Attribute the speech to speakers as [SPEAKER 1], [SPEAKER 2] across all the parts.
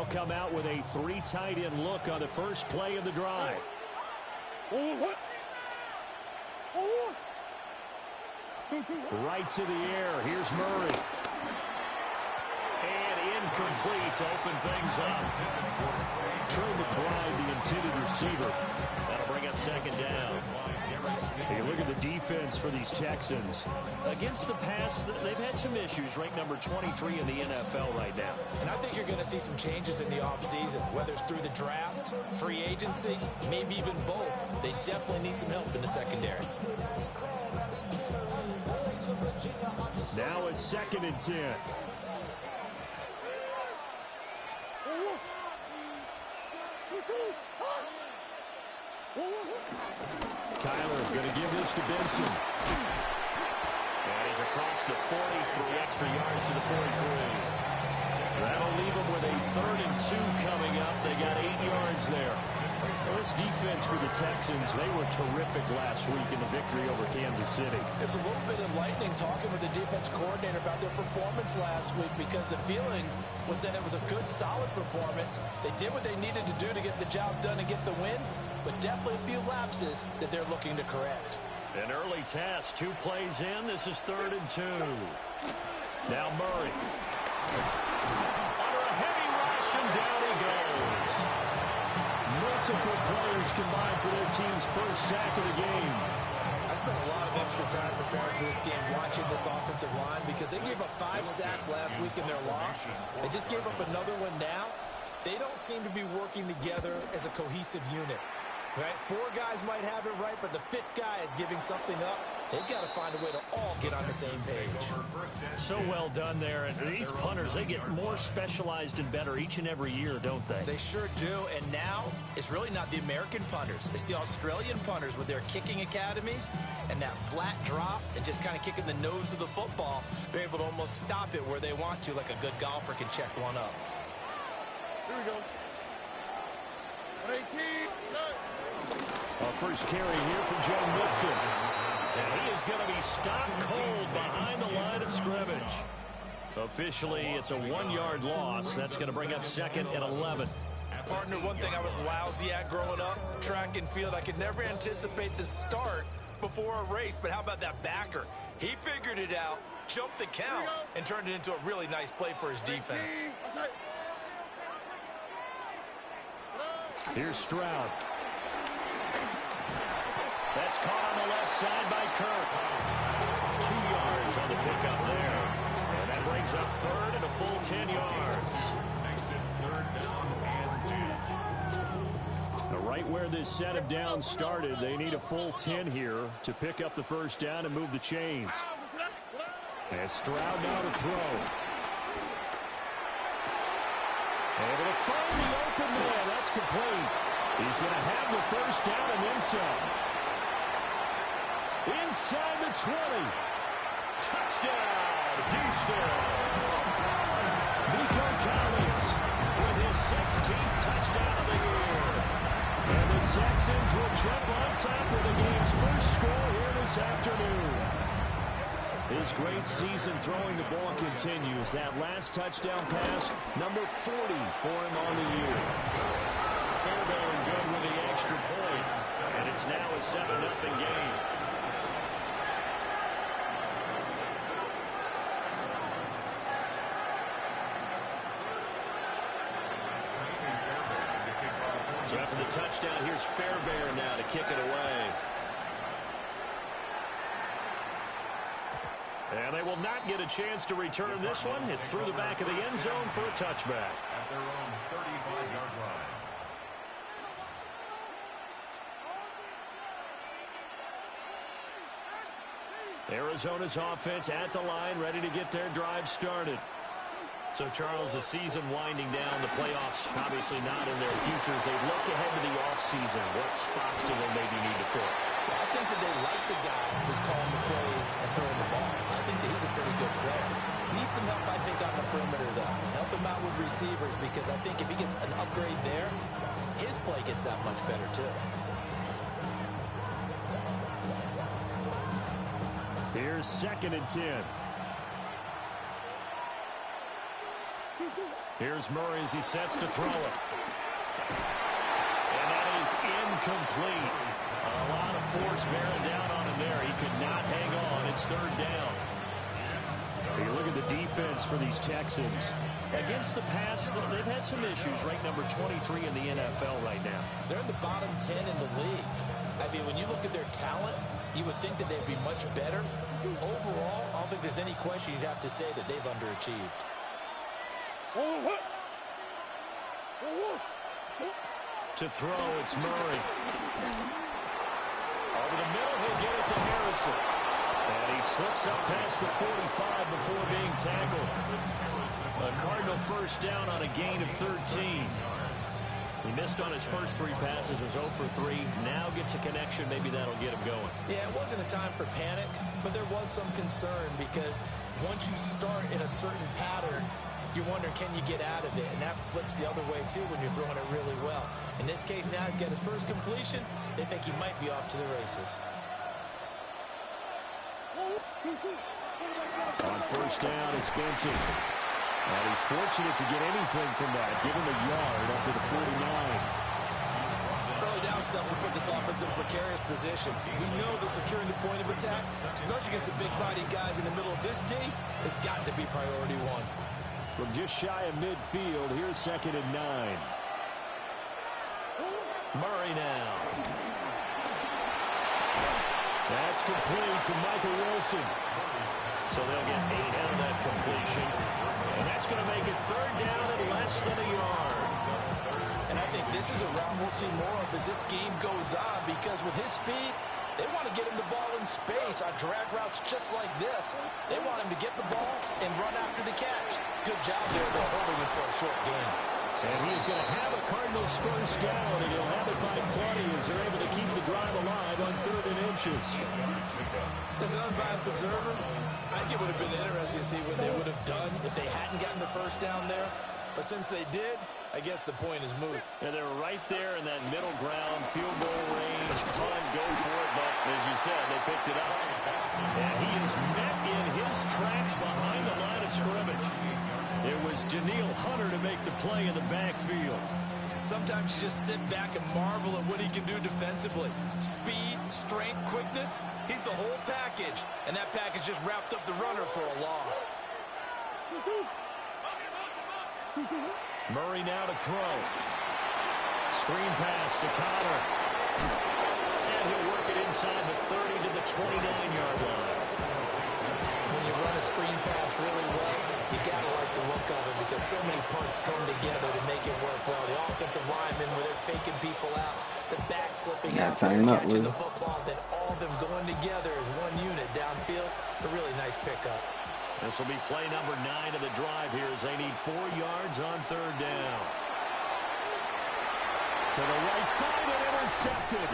[SPEAKER 1] they'll come out with a 3 tight end look on the first play of the drive. Right to the air. Here's Murray. And incomplete to open things up. Trey McBride, the intended receiver. That'll bring up second down. Hey, look at the defense for these Texans. Against the pass, they've had some issues. Ranked number 23 in the NFL right now.
[SPEAKER 2] And I think you're going to see some changes in the offseason, whether it's through the draft, free agency, maybe even both. They definitely need some help in the secondary.
[SPEAKER 1] Now it's 2nd and 10. Kyler going to give this to Benson. And he's across the 40, 3 extra yards to the 43. That'll leave them with a 3rd and 2 coming up. They got 8 yards there. Well, this defense for the Texans, they were terrific last week in the victory over Kansas City.
[SPEAKER 2] It's a little bit enlightening talking with the defense coordinator about their performance last week, because the feeling was that it was a good, solid performance. They did what they needed to do to get the job done and get the win, but definitely a few lapses that they're looking to correct.
[SPEAKER 1] An early test, 2 plays in. This is 3rd and 2. Now Murray. Under a heavy rush, and down he goes. Multiple players combined for their team's first sack of the game.
[SPEAKER 2] I spent a lot of extra time preparing for this game, watching this offensive line, because they gave up 5 sacks last week in their loss. They just gave up another one now. They don't seem to be working together as a cohesive unit. Right? 4 guys might have it right, but the 5th guy is giving something up. They've got to find a way to all get on the same page.
[SPEAKER 1] So well done there. And these punters, they get more specialized and better each and every year, don't they?
[SPEAKER 2] They sure do. And now it's really not the American punters. It's the Australian punters with their kicking academies and that flat drop and just kind of kicking the nose of the football. They're able to almost stop it where they want to, like a good golfer can check one up.
[SPEAKER 3] Here we go. 18, go.
[SPEAKER 1] Our first carry here for Joe Mixon. And he is going to be stopped cold behind the line of scrimmage. Officially, it's a 1-yard loss. That's going to bring up 2nd and 11.
[SPEAKER 2] Partner, one thing I was lousy at growing up, track and field, I could never anticipate the start before a race, but how about that backer? He figured it out, jumped the count, and turned it into a really nice play for his defense.
[SPEAKER 1] Here's Stroud. That's caught on the left side by Kirk. 2 yards on the pickup there. And that brings up 3rd and a full 10 yards. Now, right where this set of downs started, they need a full 10 here to pick up the first down and move the chains. And Stroud now to throw. Able to find the open man. That's complete. He's going to have the first down and then some. Inside the 20. Touchdown, Houston. Nico Collins with his 16th touchdown of the year. And the Texans will jump on top of the game's first score here this afternoon. His great season throwing the ball continues. That last touchdown pass, number 40 for him on the year. Fairbairn good with the extra point. And it's now a 7-0 game. So after the touchdown, here's Fairbairn now to kick it away. And they will not get a chance to return this one. It's through the back of the end zone for a touchback.
[SPEAKER 4] At their own 35-yard line.
[SPEAKER 1] Arizona's offense at the line, ready to get their drive started. So, Charles, the season winding down, the playoffs obviously not in their future. As they look ahead to the offseason, what spots do they maybe need to fill?
[SPEAKER 2] Well, I think that they like the guy who's calling the plays and throwing the ball. I think that he's a pretty good player. Needs some help, I think, on the perimeter, though. Help him out with receivers, because I think if he gets an upgrade there, his play gets that much better, too.
[SPEAKER 1] Here's 2nd and 10. Here's Murray as he sets to throw it. And that is incomplete. A lot of force bearing down on him there. He could not hang on. It's third down. You look at the defense for these Texans. Against the pass, they've had some issues. Ranked number 23 in the NFL right now.
[SPEAKER 2] They're in the bottom 10 in the league. I mean, when you look at their talent, you would think that they'd be much better. Overall, I don't think there's any question you'd have to say that they've underachieved.
[SPEAKER 1] To throw, it's Murray. Over the middle, he'll get it to Harrison. And he slips up past the 45 before being tackled. A Cardinal first down on a gain of 13. He missed on his first 3 passes, was 0 for 3. Now gets a connection. Maybe that'll get him going.
[SPEAKER 2] Yeah, it wasn't a time for panic, but there was some concern because once you start in a certain pattern, you wonder, can you get out of it? And that flips the other way, too, when you're throwing it really well. In this case, now he's got his first completion. They think he might be off to the races.
[SPEAKER 1] On first down, it's Benson. And he's fortunate to get anything from that. Give him a yard up to the 49.
[SPEAKER 2] Early down stuff to put this offense in a precarious position. We know that securing the point of attack, especially against the big-bodied guys in the middle of this D, has got to be priority one.
[SPEAKER 1] From just shy of midfield, here's 2nd and 9. Murray now. That's complete to Michael Wilson. So they'll get 8 out of that completion. And that's going to make it third down and less than a yard.
[SPEAKER 2] And I think this is a route we'll see more of as this game goes on, because with his speed, they want to get him the ball in space on drag routes just like this. They want him to get the ball and run after the catch. Good job there, though, holding him for a short gain.
[SPEAKER 1] And he is going to have a Cardinals first down, and he'll have it by plenty as they're able to keep the drive alive on 3rd and inches.
[SPEAKER 2] As an unbiased observer, I think it would have been interesting to see what they would have done if they hadn't gotten the first down there. But since they did, I guess the point is moot.
[SPEAKER 1] And they're right there in that middle ground, field goal range, punt, go for it. But as you said, they picked it up. And he is met in his tracks behind the line of scrimmage. It was Daniil Hunter to make the play in the backfield.
[SPEAKER 2] Sometimes you just sit back and marvel at what he can do defensively. Speed, strength, quickness, he's the whole package. And that package just wrapped up the runner for a loss.
[SPEAKER 1] Murray now to throw. Screen pass to Connor. And he'll work it inside the 30 to the 29-yard line.
[SPEAKER 2] When you run a screen pass really well, you got to like the look of it because so many parts come together to make it work well. The offensive linemen, where they're faking people out, the back slipping out, catching the football, then all of them going together as one unit downfield. A really nice pickup.
[SPEAKER 1] This will be play number 9 of the drive here as they need 4 yards on 3rd down. To the right side and intercepted.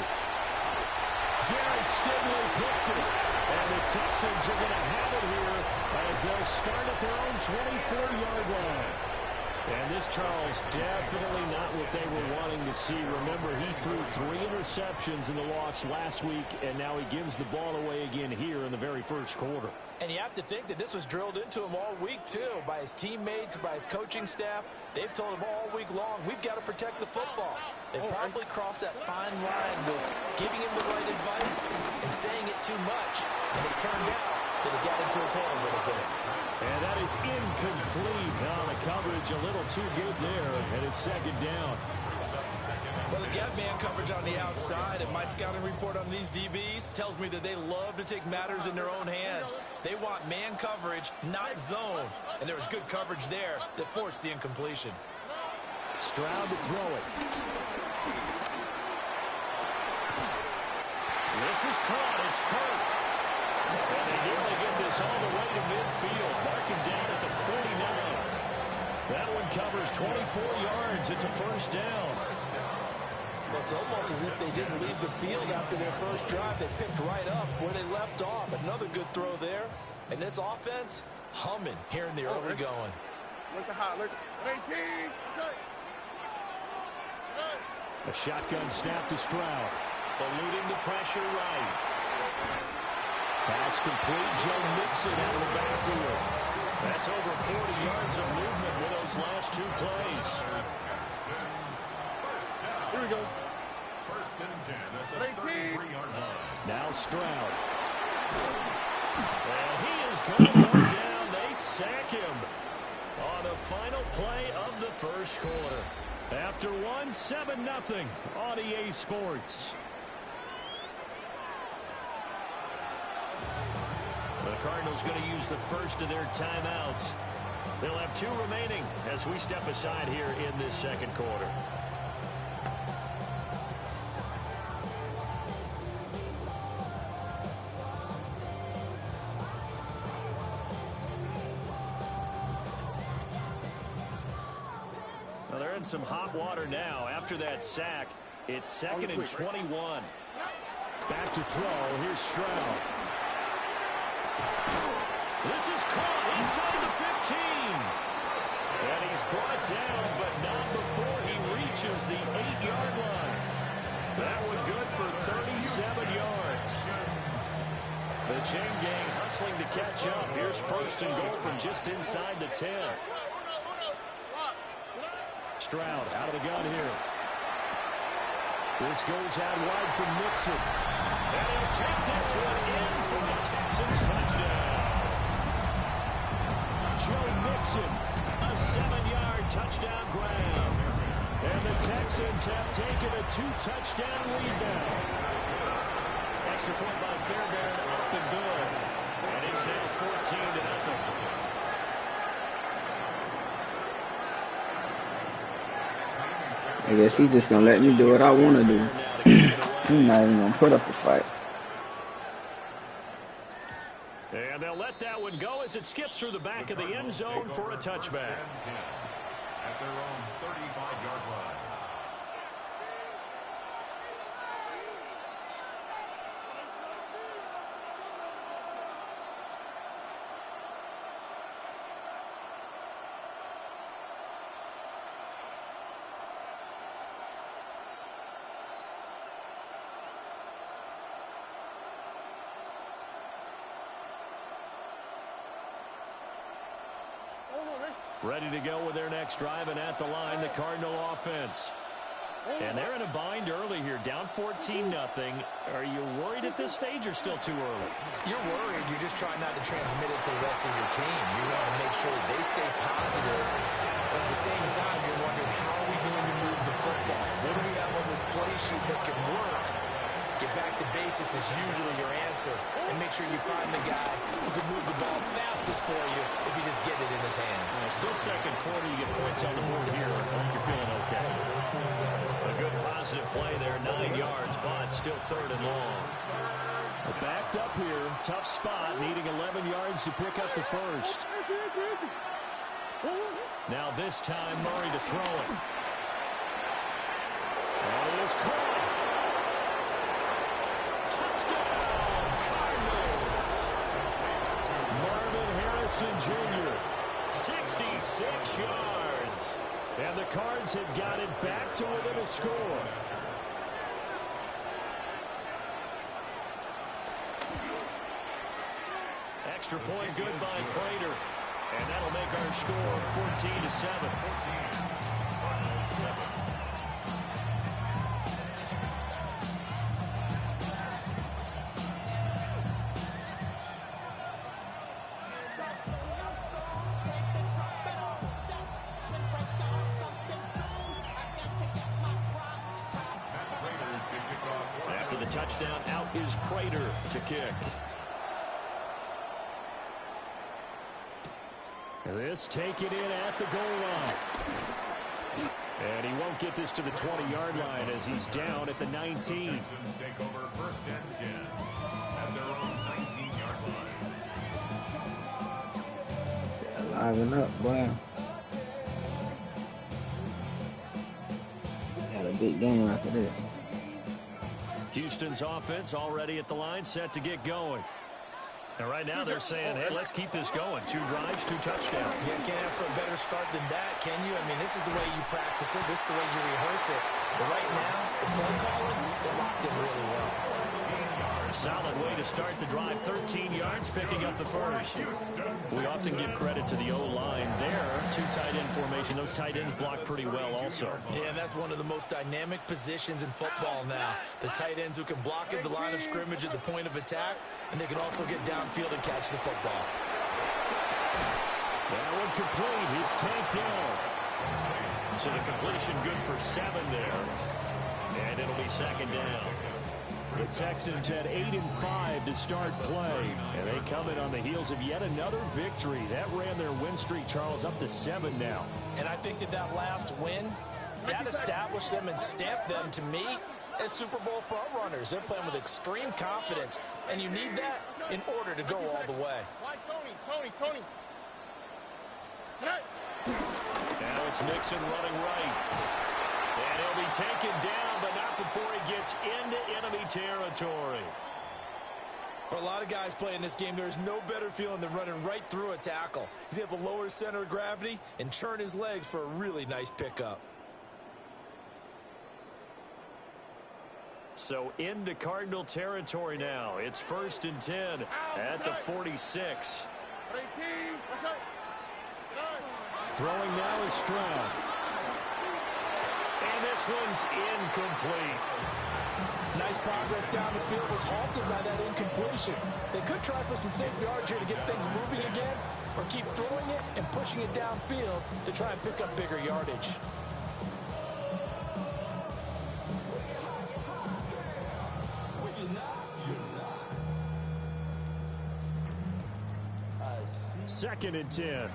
[SPEAKER 1] Derek Stingley picks it. And the Texans are going to have it here as they'll start at their own 24-yard line. And this, Charles, definitely not what they were wanting to see. Remember, he threw 3 interceptions in the loss last week, and now he gives the ball away again here in the very first quarter.
[SPEAKER 2] And you have to think that this was drilled into him all week, too, by his teammates, by his coaching staff. They've told him all week long, we've got to protect the football. They probably crossed that fine line with giving him the right advice and saying it too much. And it turned out that it got into his head a little bit.
[SPEAKER 1] And that is incomplete. Now the coverage a little too good there, and it's 2nd down.
[SPEAKER 2] Well, they've got man coverage on the outside, and my scouting report on these DBs tells me that they love to take matters in their own hands. They want man coverage, not zone. And there was good coverage there that forced the incompletion.
[SPEAKER 1] Stroud to throw it. This is caught. It's Kirk. And they nearly get this all the way to midfield. Marking down at the 49. That one covers 24 yards. It's a first down.
[SPEAKER 2] Well, it's almost as if they didn't leave the field after their first drive. They picked right up where they left off. Another good throw there. And this offense, humming here in the early going.
[SPEAKER 3] Look at hot. Look. 18.
[SPEAKER 1] A shotgun snap to Stroud. Eluding the pressure right. Pass complete. Joe Mixon out of the backfield. That's over 40 yards of movement with those last two plays.
[SPEAKER 3] Here we go.
[SPEAKER 4] First and 10 at the 33-yard line.
[SPEAKER 1] Now Stroud. And he is going to go down. They sack him on the final play of the first quarter. After one, 7-0 on EA Sports. The Cardinals going to use the first of their timeouts. They'll have 2 remaining as we step aside here in this second quarter. Well, they're in some hot water now. After that sack, it's 2nd and 21. Back to throw. Here's Stroud. This is caught inside the 15. And he's brought down, but not before he reaches the 8-yard line. That one good for 37 yards. The chain gang hustling to catch up. Here's 1st and goal from just inside the 10. Stroud out of the gun here. This goes out wide from Mixon. And he'll take this one in for the Texans touchdown. Joe Mixon, a 7-yard touchdown grab. And the Texans have taken a 2-touchdown lead now. Extra point by Fairbairn, up and good. And it's now 14-0.
[SPEAKER 5] I guess he's just going to let me do what I want to do. I'm not even going to put up a fight.
[SPEAKER 1] And they'll let that one go as it skips through the back of the end zone for a touchback.
[SPEAKER 4] At their own 35-yard line.
[SPEAKER 1] Ready to go with their next drive, and at the line, the Cardinal offense. And they're in a bind early here, down 14-0. Are you worried at this stage or still too early?
[SPEAKER 2] You're worried. You're just trying not to transmit it to the rest of your team. You want to make sure that they stay positive. But at the same time, you're wondering, how are we going to move the football? What do we have on this play sheet that can work? Get back to basics is usually your answer. And make sure you find the guy who can move the ball fastest for you if you just get it in his hands.
[SPEAKER 1] Still second quarter, you get points on the board here. I think you're feeling okay. A good positive play there, 9 yards, but still 3rd and long. We're backed up here, tough spot, needing 11 yards to pick up the first. Now this time, Murray to throw it. And it is caught. Touchdown, Cardinals. Marvin Harrison Jr., 66 yards. And the Cards have got it back to within a score. Extra point good by Prater. And that'll make our score 14-7. After the touchdown, out is Prater to kick. This taken in at the goal line. And he won't get this to the 20-yard line as he's down at the 19.
[SPEAKER 4] The Texans take over 1st and 10 at their own 19-yard line.
[SPEAKER 5] Liven up, boy. Got a big game after this.
[SPEAKER 1] Houston's offense already at the line, set to get going. And right now they're saying, hey, let's keep this going. 2 drives, 2 touchdowns.
[SPEAKER 2] Yeah, can't ask for a better start than that, can you? I mean, this is the way you practice it. This is the way you rehearse it. But right now, the play calling, they're locked in really well.
[SPEAKER 1] A solid way to start the drive. 13 yards, picking up the first. We often give credit to the O-line there. Two tight end formation. Those tight ends block pretty well also.
[SPEAKER 2] Yeah, that's one of the most dynamic positions in football now. The tight ends who can block at the line of scrimmage at the point of attack, and they can also get downfield and catch the football.
[SPEAKER 1] That one complete. It's tanked down. So the completion good for 7 there. And it'll be second down. The Texans had 8-5 to start play. And they come in on the heels of yet another victory. That ran their win streak, Charles, up to 7 now.
[SPEAKER 2] And I think that last win, that established them and stamped them, to me, as Super Bowl front runners. They're playing with extreme confidence. And you need that in order to go all the way.
[SPEAKER 3] Tony.
[SPEAKER 1] Now it's Nixon running right. And he'll be taken down, but not before he gets into enemy territory.
[SPEAKER 2] For a lot of guys playing this game, there's no better feeling than running right through a tackle. He's able to lower his center of gravity and churn his legs for a really nice pickup.
[SPEAKER 1] So into Cardinal territory now. It's 1st and 10 at the 46. Throwing now is Stroud. And this one's incomplete.
[SPEAKER 2] Nice progress down the field was halted by that incompletion. They could try for some safe yards here to get things moving again, or keep throwing it and pushing it downfield to try and pick up bigger yardage.
[SPEAKER 1] Second and 10.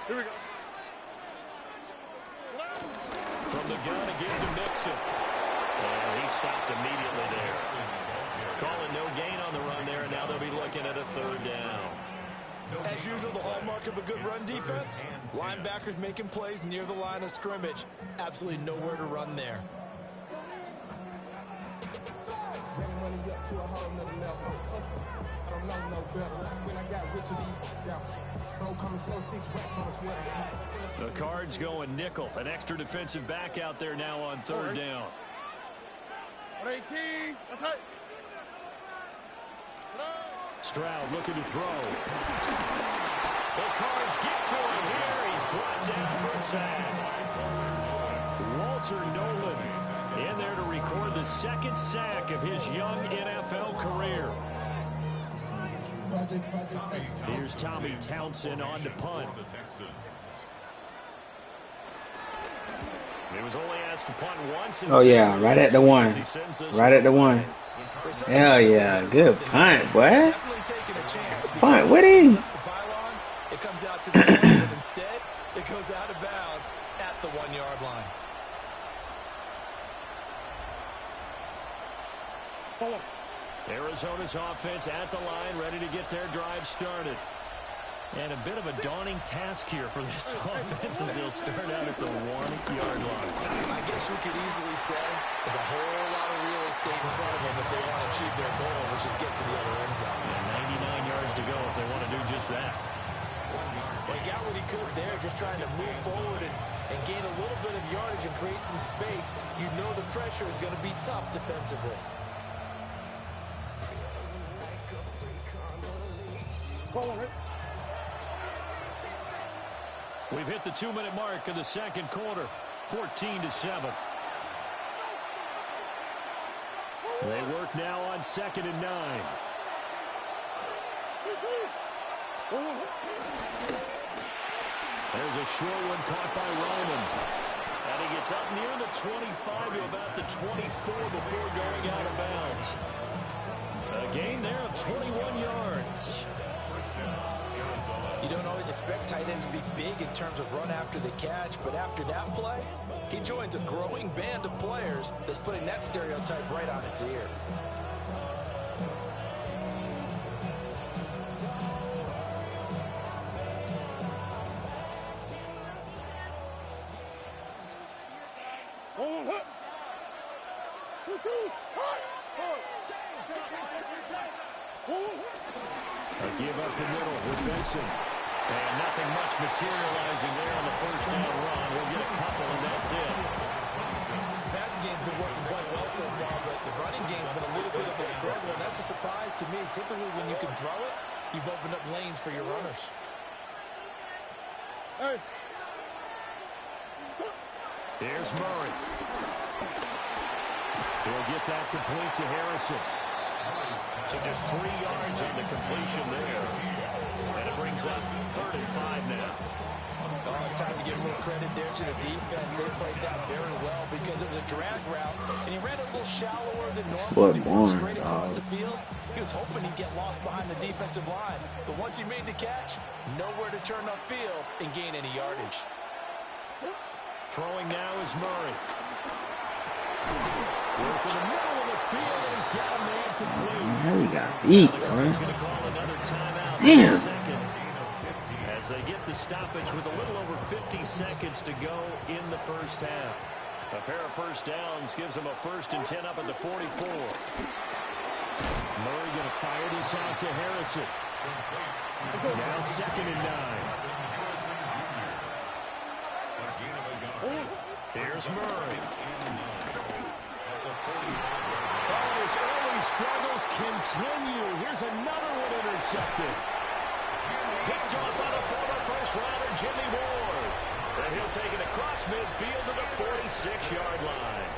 [SPEAKER 3] Here we go.
[SPEAKER 1] From the gun again to Nixon. And he stopped immediately there. Calling no gain on the run there, and now they'll be looking at a 3rd down.
[SPEAKER 2] As usual, the hallmark of a good run defense, linebackers making plays near the line of scrimmage. Absolutely nowhere to run there.
[SPEAKER 1] The Cards going nickel. An extra defensive back out there now on 3rd down.
[SPEAKER 3] 18. That's it.
[SPEAKER 1] Stroud looking to throw. The Cards get to him here. He's brought down for a sack. Walter Nolan in there to record the 2nd sack of his young NFL career. Here's Tommy Townsend on to punt. He was only asked to punt once.
[SPEAKER 5] Oh, yeah, right at the 1. Right at the 1. Hell yeah, good punt, boy. Punt, Woody.
[SPEAKER 2] It comes out to the 20, but instead, it goes out of bounds at the 1-yard line.
[SPEAKER 1] Arizona's offense at the line, ready to get their drive started. And a bit of a daunting task here for this offense as they'll start out at the 1-yard line.
[SPEAKER 2] I guess we could easily say there's a whole lot of real estate in front of them if they want to achieve their goal, which is get to the other end zone.
[SPEAKER 1] And 99 yards to go if they want to do just that.
[SPEAKER 2] Well, he got what he could there, just trying to move forward and gain a little bit of yardage and create some space. You know the pressure is going to be tough defensively.
[SPEAKER 1] We've hit the 2-minute mark of the 2nd quarter, 14-7. They work now on 2nd and 9. There's a short one caught by Ryman. And he gets up near the 25 to about the 24 before going out of bounds. A gain there of 21 yards.
[SPEAKER 2] You don't always expect tight ends to be big in terms of run after the catch, but after that play, he joins a growing band of players that's putting that stereotype right on its ear.
[SPEAKER 1] A give up the middle with Benson. And nothing much materializing there on the 1st down run. We'll get a couple, and that's it.
[SPEAKER 2] The passing game's been working quite well success so far, but the running game's been a little bit of a struggle, and that's a surprise to me. Typically, when you can throw it, you've opened up lanes for your runners.
[SPEAKER 3] Hey.
[SPEAKER 1] Here's Murray. He'll get that complete to Harrison. So just 3 yards on the completion there. And it brings up 3rd and 5 now.
[SPEAKER 2] Oh, it's time to give a little credit there to the defense. They played that very well because it was a drag route, and he ran a little shallower than normal. He went straight across the field. He was hoping he'd get lost behind the defensive line. But once he made the catch, nowhere to turn upfield and gain any yardage.
[SPEAKER 1] Throwing now is Murray. Work in the middle of the field, and he's got a man complete.
[SPEAKER 5] He got beat, bro.
[SPEAKER 1] He's going to call another timeout.
[SPEAKER 5] Damn.
[SPEAKER 1] Second, as they get the stoppage with a little over 50 seconds to go in the first half. A pair of first downs gives them a 1st and 10 up at the 44. Murray going to fire this out to Harrison. Now 2nd and 9. Here's Murray. Oh, his early struggles continue. Here's another one intercepted. Picked off by the former first-rounder Jimmy Ward. And he'll take it across midfield to the 46-yard line.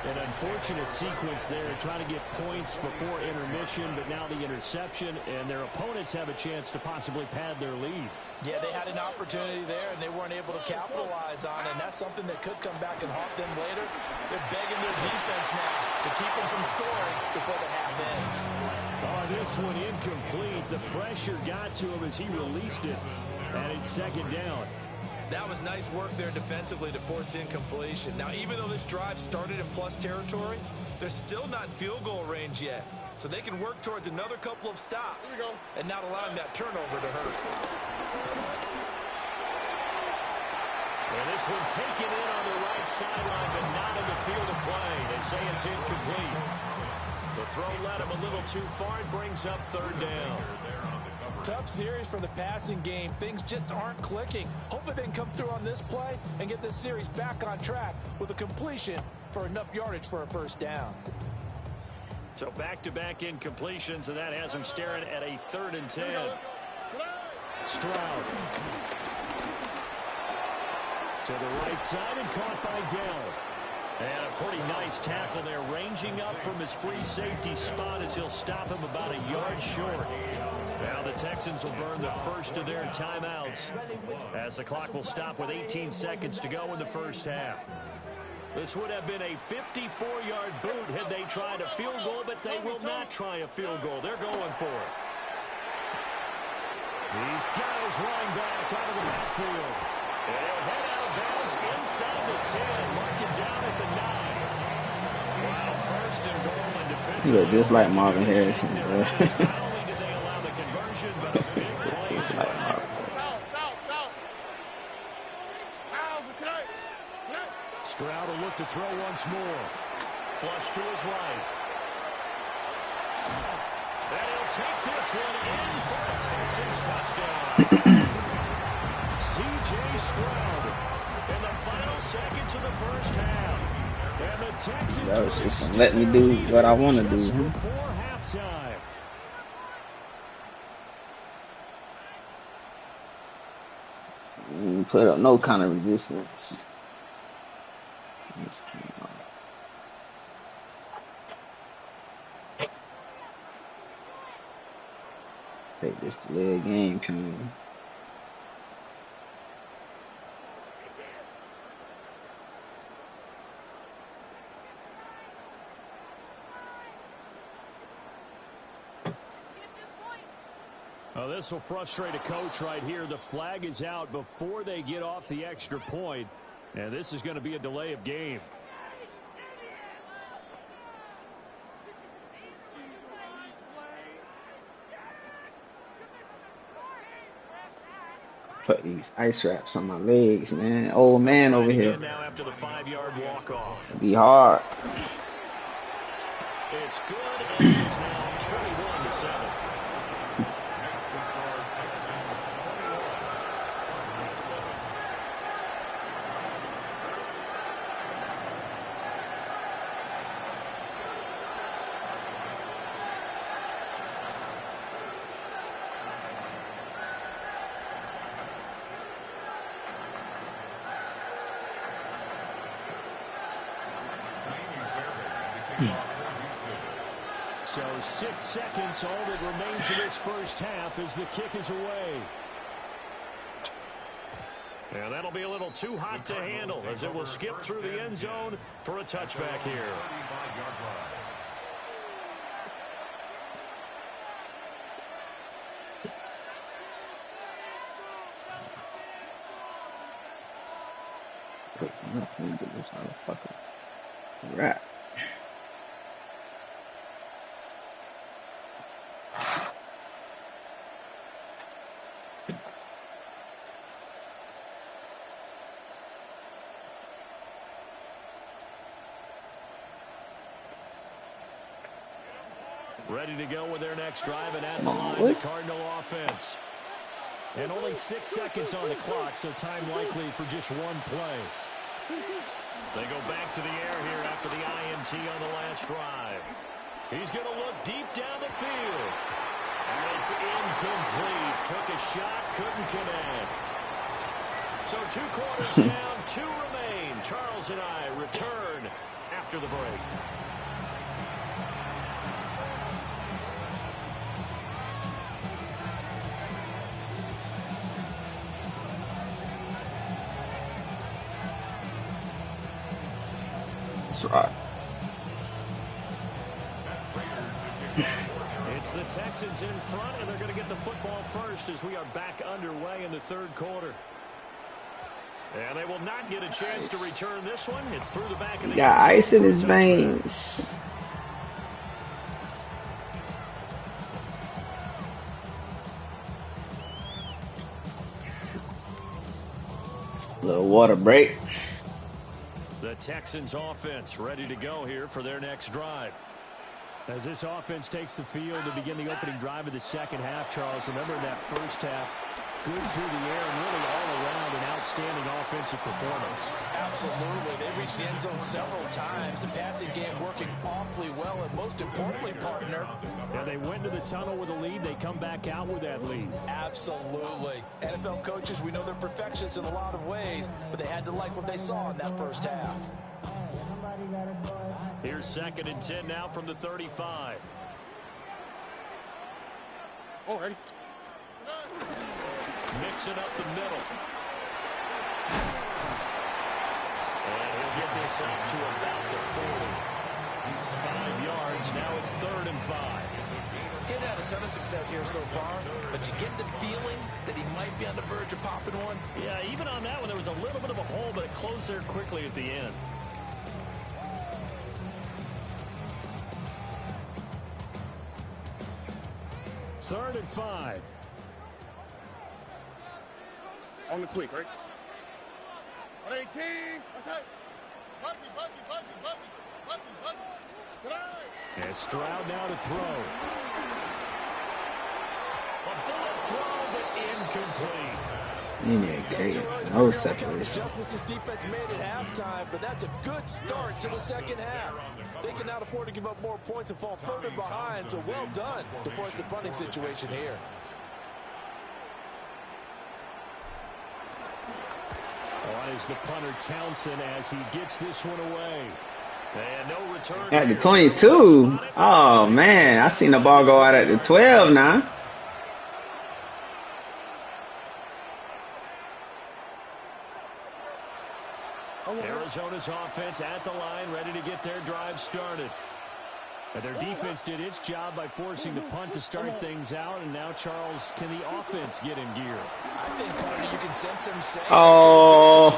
[SPEAKER 1] An unfortunate sequence there, trying to get points before intermission, but now the interception, and their opponents have a chance to possibly pad their lead.
[SPEAKER 2] Yeah, they had an opportunity there, and they weren't able to capitalize on it, and that's something that could come back and haunt them later. They're begging their defense now to keep them from scoring before the half ends.
[SPEAKER 1] Oh, this one incomplete. The pressure got to him as he released it, and it's 2nd down.
[SPEAKER 2] That was nice work there defensively to force incompletion. Now, even though this drive started in plus territory, they're still not in field goal range yet. So they can work towards another couple of stops and not allowing that turnover to hurt.
[SPEAKER 1] And this one taken in on the right sideline, but not in the field of play. They say it's incomplete. The throw led him a little too far. It brings up 3rd down.
[SPEAKER 2] Tough series for the passing game. Things just aren't clicking. Hopefully they can come through on this play and get this series back on track with a completion for enough yardage for a 1st down.
[SPEAKER 1] So back-to-back incompletions, and that has him staring at a 3rd and 10. Stroud. To the right side and caught by Dell. And a pretty nice tackle there, ranging up from his free safety spot as he'll stop him about a yard short. Now the Texans will burn the first of their timeouts as the clock will stop with 18 seconds to go in the first half. This would have been a 54-yard boot had they tried a field goal, but they will not try a field goal. They're going for it. He's got his running back out of the backfield. And he'll head out of bounds inside the 10, marking down at the 9. Wow, 1st and goal and defensive.
[SPEAKER 5] He looks just like Marvin Harrison, bro.
[SPEAKER 1] Not only did they allow the conversion, but a big play.
[SPEAKER 5] Just like Marvin.
[SPEAKER 1] Stroud will look to throw once more. Flush to his right. And he'll take this one in for a Texans touchdown. C.J. Stroud in the final seconds of the first half. And the Texans
[SPEAKER 5] That was just gonna let me do what I want to do.
[SPEAKER 1] before halftime.
[SPEAKER 5] Put up no kind of resistance. Take this to leg game, period.
[SPEAKER 1] Well, this will frustrate a coach right here. The flag is out before they get off the extra point, and this is going to be a delay of game.
[SPEAKER 5] Put these ice wraps on my legs, man. Old man over here.
[SPEAKER 1] Now after the 5-yard walk-off.
[SPEAKER 5] It'll be hard.
[SPEAKER 1] It's good, and it's now 21-7. So 6 seconds, all that remains in this first half as the kick is away. And that'll be a little too hot to handle as it will skip through the end zone for a touchback here.
[SPEAKER 5] This motherfucker. Right.
[SPEAKER 1] Ready to go with their next drive, and at the line, the Cardinal offense. And only 6 seconds on the clock, so time likely for just one play. They go back to the air here after the INT on the last drive. He's going to look deep down the field. And it's incomplete. Took a shot, couldn't connect. So 2 quarters down, 2 remain. Charles and I return after the break.
[SPEAKER 5] Right.
[SPEAKER 1] It's the Texans in front, and they're going to get the football first as we are back underway in the third quarter. And they will not get a chance to return this one. It's through the back of the
[SPEAKER 5] got ice in his veins. Little water break.
[SPEAKER 1] The Texans offense ready to go here for their next drive. As this offense takes the field to begin the opening drive of the second half, Charles, remember that first half, good through the air and really all around an outstanding offensive performance.
[SPEAKER 2] Absolutely. They reached the end zone several times. The passing game working awfully well, and most importantly, partner.
[SPEAKER 1] And they went to the tunnel with a lead. They come back out with that lead.
[SPEAKER 2] Absolutely. NFL coaches, we know they're perfectionists in a lot of ways, but they had to like what they saw in that first half.
[SPEAKER 1] Here's 2nd and 10 now from the 35.
[SPEAKER 3] Oh, ready?
[SPEAKER 1] Mixing up the middle. And he'll get this up to about the 40. 5 yards. Now it's 3rd and 5.
[SPEAKER 2] He hasn't had a ton of success here so far, but you get the feeling that he might be on the verge of popping one.
[SPEAKER 1] Yeah, even on that one, there was a little bit of a hole, but it closed there quickly at the end. Third and 5.
[SPEAKER 3] On the quick, right? 18. That's it.
[SPEAKER 1] And Stroud now to throw. A bullet throw, but incomplete.
[SPEAKER 5] He did great. No separation.
[SPEAKER 2] Adjustments this defense made at halftime, but that's a good start to the second half. They can now afford to give up more points and fall further behind, so well done to force the punting situation here.
[SPEAKER 1] On is the punter Townsend as he gets this one away. And no return.
[SPEAKER 5] At the 22. Oh, man. I seen the ball go out at the 12 now.
[SPEAKER 1] Arizona's offense at the line, ready to get their drive started. And their defense did its job by forcing the punt to start things out. And now, Charles, can the offense get in gear?
[SPEAKER 2] I think, partner, you can sense them saying.
[SPEAKER 5] Oh,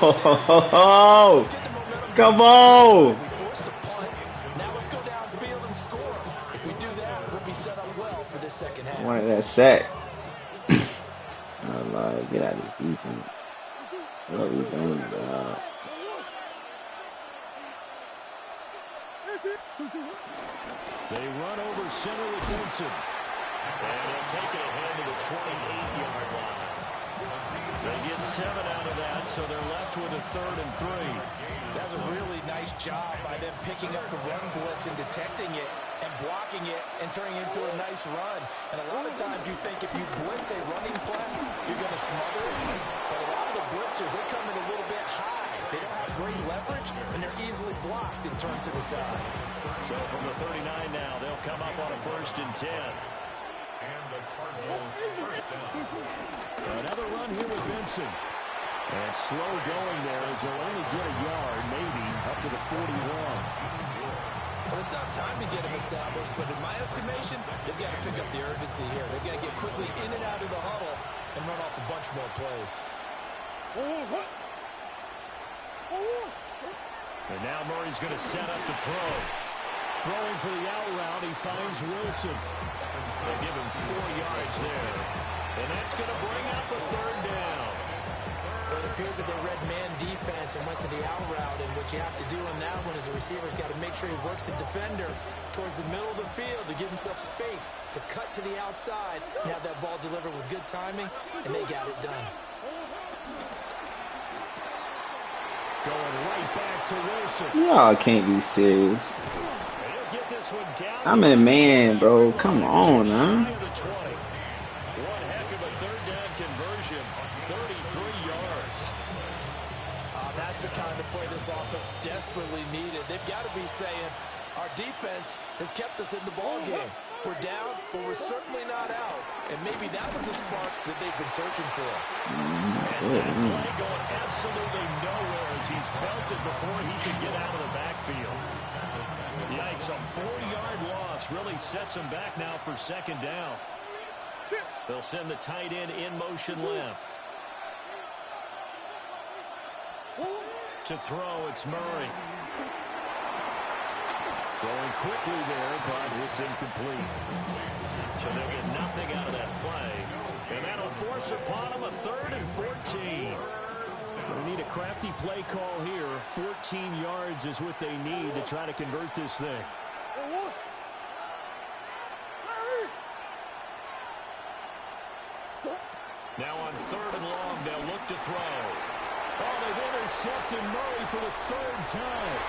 [SPEAKER 5] come on.
[SPEAKER 2] We forced a punt. Now let's go downfield and score. If we do that, we'll be set up well for this second half.
[SPEAKER 5] Wanted that sack. Oh, Lord, get out of this defense. What are we doing, dog?
[SPEAKER 1] They run over center with Benson. And they'll take it ahead to the 28-yard line. They get 7 out of that, so they're left with a 3rd and 3.
[SPEAKER 2] That's a really nice job by them picking up the run blitz and detecting it and blocking it and turning it into a nice run. And a lot of times you think if you blitz a running play, you're going to smother it. But a lot of the blitzers, they come in a little bit high. They don't have great leverage, and they're easily blocked and turned to the side.
[SPEAKER 1] So from the 39 now, they'll come up on a 1st and 10.
[SPEAKER 4] And the Cardinals first down.
[SPEAKER 1] Another run here with Benson. And slow going there as they'll only get a yard, maybe, up to the 41.
[SPEAKER 2] Well, they still have time to get him established, but in my estimation, they've got to pick up the urgency here. They've got to get quickly in and out of the huddle and run off a bunch more plays.
[SPEAKER 1] And now Murray's going to set up to throw. Throwing for the out route, he finds Wilson. They give him 4 yards there. And that's going to bring up a 3rd down.
[SPEAKER 2] But it appears that they read man defense and went to the out route, and what you have to do in that one is the receiver's got to make sure he works the defender towards the middle of the field to give himself space to cut to the outside and have that ball delivered with good timing, and they got it done.
[SPEAKER 1] Going right back to Wilson.
[SPEAKER 5] Y'all can't be serious.
[SPEAKER 1] He'll get this one down.
[SPEAKER 5] I'm a man, bro. Come on, man.
[SPEAKER 1] One heck of a 3rd down conversion. 33 yards.
[SPEAKER 2] That's the kind of play this offense desperately needed. They've got to be saying, our defense has kept us in the ball game. We're down, but we're certainly not out. And maybe that was the spark that they've been searching for.
[SPEAKER 1] And that play going absolutely nowhere as he's belted before he can get out of the backfield. Yikes, a 4-yard loss really sets him back now for 2nd down. They'll send the tight end in motion left. To throw, it's Murray. Throwing quickly there, but it's incomplete. So they'll get nothing out of that play. And that'll force upon them a 3rd and 14. We need a crafty play call here. 14 yards is what they need to try to convert this thing. Now on 3rd and long, they'll look to throw. Oh, they've intercepted Murray for the 3rd time.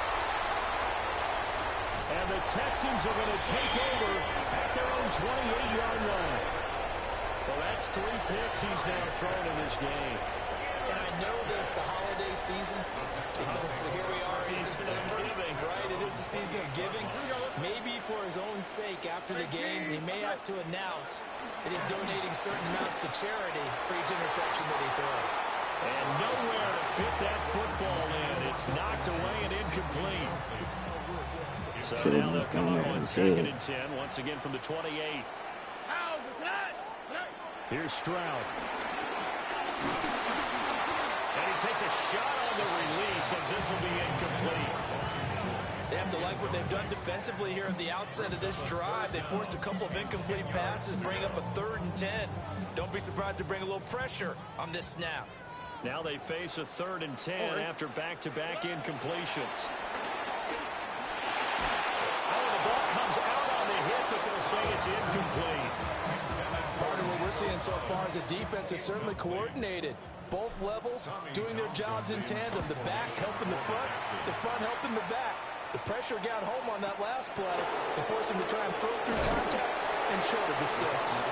[SPEAKER 1] And the Texans are going to take over at their own 28-yard line. Well, that's 3 picks he's now thrown in this game.
[SPEAKER 2] And I know this, the holiday season, because here we are in December, right? It is the season of giving. Maybe for his own sake after the game, he may have to announce that he's donating certain amounts to charity for each interception that he throws.
[SPEAKER 1] And nowhere to fit that football in. It's knocked away and incomplete. So now they'll come up on 2nd and 10, once again from the 28. Here's Stroud. And he takes a shot on the release as this will be incomplete.
[SPEAKER 2] They have to like what they've done defensively here at the outset of this drive. They forced a couple of incomplete passes, bring up a 3rd and 10. Don't be surprised to bring a little pressure on this snap.
[SPEAKER 1] Now they face a 3rd and 10 after back-to-back incompletions. The ball comes out on the hit, but they'll say it's incomplete.
[SPEAKER 2] Part of what we're seeing so far is the defense is certainly coordinated. Both levels doing their jobs in tandem. The back helping the front helping the back. The pressure got home on that last play and forced him to try and throw through contact and short of the sticks.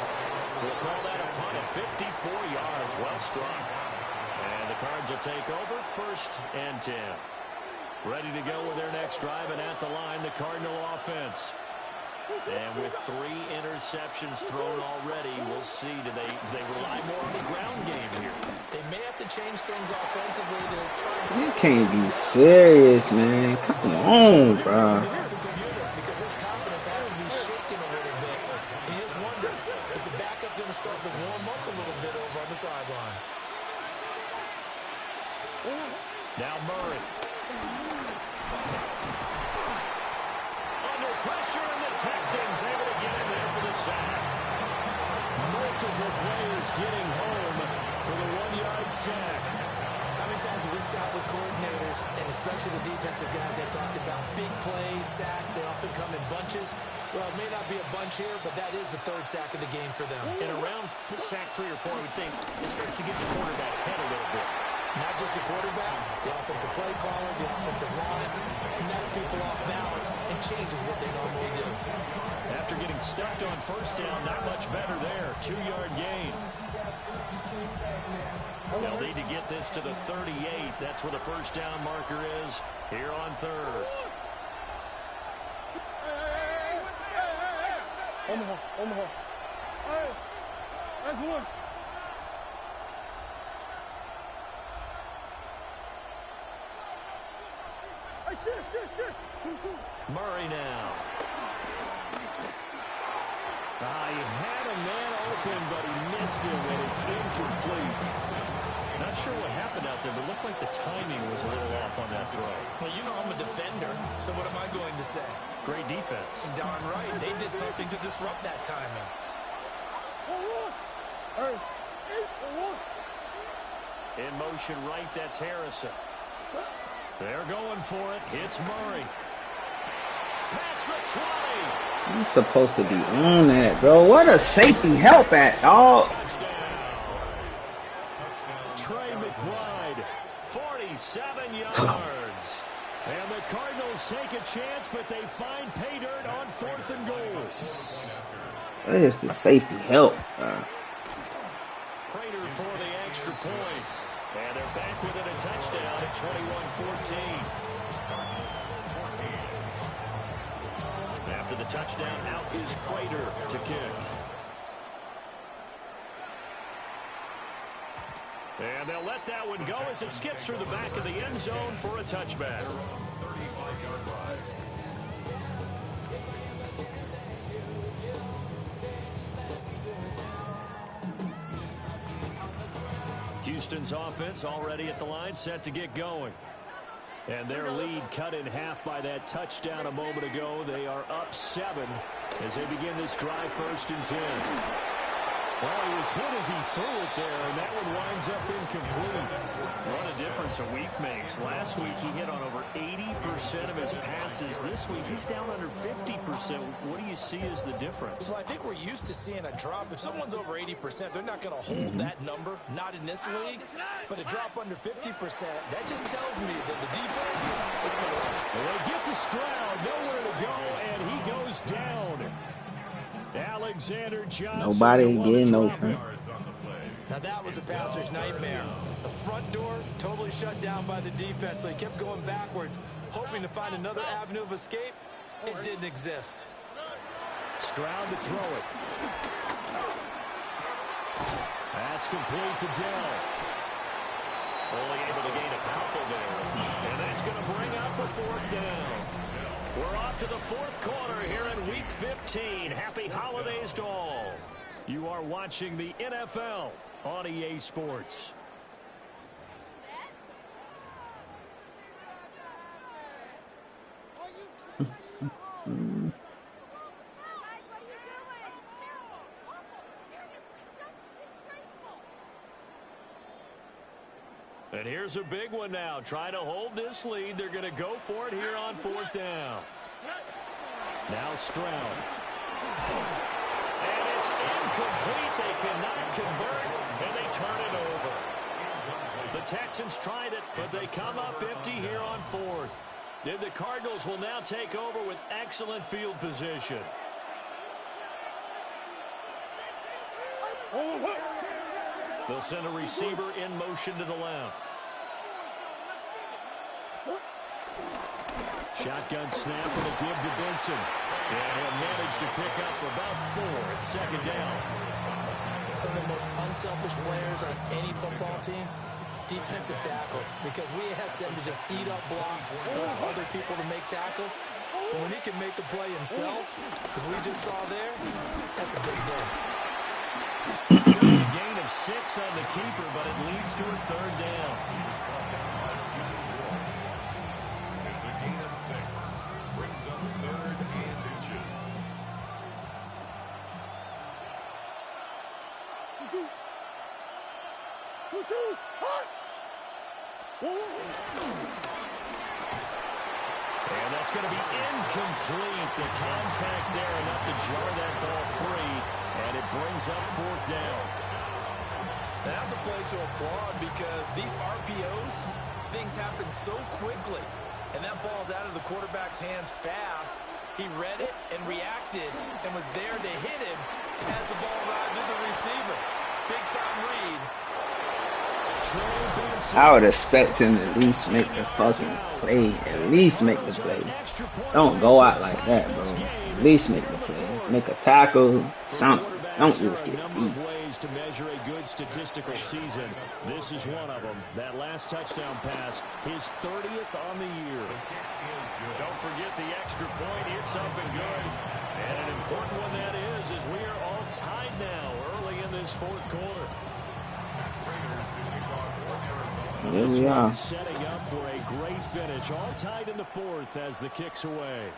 [SPEAKER 1] We'll call that a punt of 54 yards. Well struck. And the Cards will take over 1st and 10. Ready to go with their next drive, and at the line, the Cardinal offense. And with 3 interceptions thrown already, we'll see. Do they rely more on the ground game here?
[SPEAKER 2] They may have to change things offensively to try and...
[SPEAKER 5] You can't be serious, man. Come on, bro.
[SPEAKER 2] Because his confidence has to be shaken a little bit. And you just wonder, is the backup going to start to warm up a little bit over on the sideline?
[SPEAKER 1] Now Murray. Under pressure, and the Texans able to get in there for the sack. Multiple players getting home for the 1-yard sack.
[SPEAKER 2] How many times have we sat with coordinators, and especially the defensive guys, that talked about big plays, sacks, they often come in bunches. Well, it may not be a bunch here, but that is the 3rd sack of the game for them.
[SPEAKER 1] And around sack 3 or 4, I would think it starts to get the quarterback's head a little bit.
[SPEAKER 2] Not just the quarterback, the offensive play caller, the offensive line, knocks people off balance and changes what they normally do.
[SPEAKER 1] After getting stuffed on 1st down, not much better there. 2-yard gain. They'll need to get this to the 38. That's where the first down marker is here on third.
[SPEAKER 3] Omaha. Hey, that's one. Hey, shit. 2-2.
[SPEAKER 1] Murray now. He had a man open, but he missed him, and it's incomplete. Not sure what happened out there, but it looked like the timing was a little off on that throw.
[SPEAKER 2] Well, you know I'm a defender, so what am I going to say?
[SPEAKER 1] Great defense.
[SPEAKER 2] Darn right. They did something to disrupt that timing.
[SPEAKER 1] In motion right, that's Harrison. They're going for it. Hits Murray. Past the 20.
[SPEAKER 5] He's supposed to be on that, bro. What a safety help at all.
[SPEAKER 1] Touchdown. Trey McBride, 47 yards. And the Cardinals take a chance, but they find pay dirt on 4th and goal.
[SPEAKER 5] That is the safety help.
[SPEAKER 1] Prater for the extra point. And they're back within a touchdown at 21-14. After the touchdown, out is Prater to kick. And they'll let that one go as it skips through the back of the end zone for a touchback.
[SPEAKER 4] 35-yard line.
[SPEAKER 1] Houston's offense already at the line, set to get going. And their lead cut in half by that touchdown a moment ago. They are up 7 as they begin this drive, 1st and 10. Well, he was hit as he threw it there, and that one winds up incomplete. What a difference a week makes. Last week he hit on over 80% of his passes. This week he's down under 50%. What do you see as the difference?
[SPEAKER 2] Well, I think we're used to seeing a drop. If someone's over 80%, they're not going to hold that number, not in this league. But a drop under 50%, that just tells me that the defense is going to run.
[SPEAKER 1] Well, they get to Stroud, nowhere to go, and he goes down. Alexander Johnson.
[SPEAKER 5] Nobody getting open.
[SPEAKER 2] Now that was a passer's nightmare. The front door totally shut down by the defense, so he kept going backwards, hoping to find another avenue of escape. It didn't exist.
[SPEAKER 1] Stroud to throw it. That's complete to Dell. Only able to gain a couple there. And that's going to bring up a 4th down. We're off to the 4th quarter here in Week 15. Happy holidays to all. You are watching the NFL on EA Sports. And here's a big one now. Trying to hold this lead. They're going to go for it here on 4th down. Now Stroud. And it's incomplete. They cannot convert, and they turn it over. The Texans tried it, but they come up empty here on 4th. Then the Cardinals will now take over with excellent field position. They'll send a receiver in motion to the left. Shotgun snap and a give to Benson. And he'll manage to pick up about 4 at 2nd down.
[SPEAKER 2] Some of the most unselfish players on any football team, defensive tackles, because we ask them to just eat up blocks and allow other people to make tackles. But when he can make the play himself, as we just saw there, that's a big day.
[SPEAKER 1] A gain of 6 on the keeper, but it leads to a 3rd down.
[SPEAKER 4] It's a gain of 6. Brings up 3rd and inches.
[SPEAKER 1] And that's going to be incomplete. The contact there enough to jar that ball free, and it brings up 4th down.
[SPEAKER 2] That's a play to applaud because these RPOs, things happen so quickly. And that ball's out of the quarterback's hands fast. He read it and reacted and was there to hit him as the ball arrived to the receiver. Big-time read
[SPEAKER 5] I would expect him to at least make the fucking play. At least make the play. Don't go out like that, bro. At least make the play. Make a tackle, something. Don't just get beat.
[SPEAKER 1] To measure a good statistical season. This is one of them. That last touchdown pass, his 30th on the year. Don't forget the extra point. It's up and good. And an important one that is, as we are all tied now early in this fourth quarter.
[SPEAKER 5] Here we are.
[SPEAKER 1] Setting up for a great finish. All tied in the fourth as the kick's away.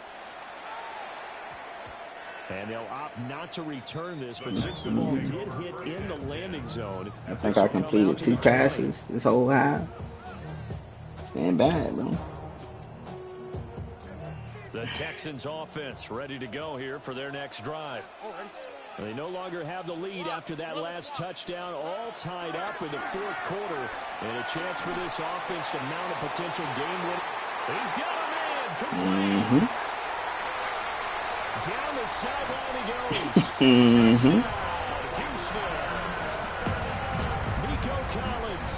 [SPEAKER 1] And they'll opt not to return this, but since the ball did hit in the landing zone,
[SPEAKER 5] I think I completed 2 passes this whole half. It's been bad, bro.
[SPEAKER 1] The Texans offense ready to go here for their next drive. They no longer have the lead after that last touchdown, all tied up in the fourth quarter. And a chance for this offense to mount a potential game win. He's got a man complete. Down the sideline he goes. Touchdown, Houston. Nico Collins,